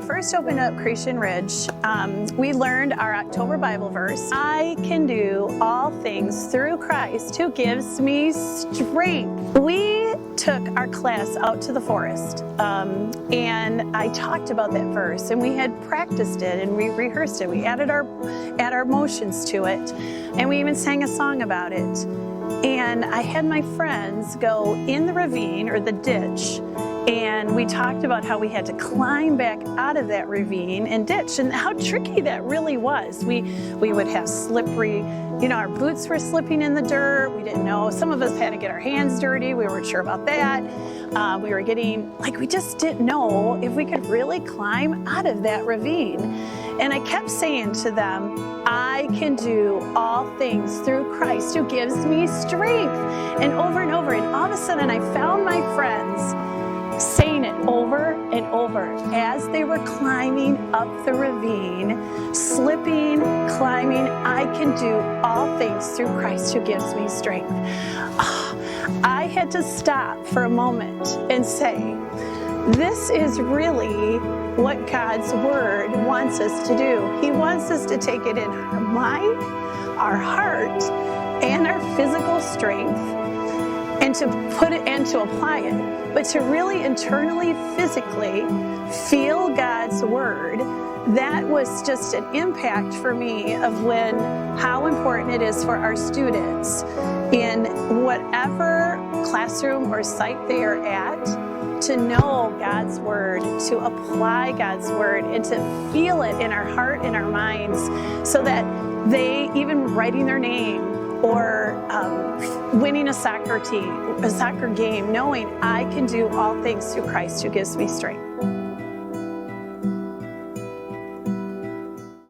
first opened up Creation Ridge, we learned our October Bible verse. I can do all things through Christ who gives me strength. We took our class out to the forest, and I talked about that verse, and we had practiced it and we rehearsed it. We added our motions to it, and we even sang a song about it. And I had my friends go in the ravine or the ditch, and we talked about how we had to climb back out of that ravine and ditch, and how tricky that really was. We would have slippery, our boots were slipping in the dirt. We didn't know. Some of us had to get our hands dirty. We weren't sure about that. We were we just didn't know if we could really climb out of that ravine. And I kept saying to them, I can do all things through Christ who gives me strength. And over, and all of a sudden I found my friends saying it over and over as they were climbing up the ravine, slipping, climbing. I can do all things through Christ who gives me strength. I had to stop for a moment and say, this is really what God's Word wants us to do. He wants us to take it in our mind, our heart, and our physical strength, and to put it and to apply it, but to really internally, physically feel God's Word. That was just an impact for me of how important it is for our students in whatever classroom or site they are at, to know God's Word, to apply God's Word, and to feel it in our heart and our minds, so that they, even writing their name or winning a soccer game, knowing I can do all things through Christ who gives me strength.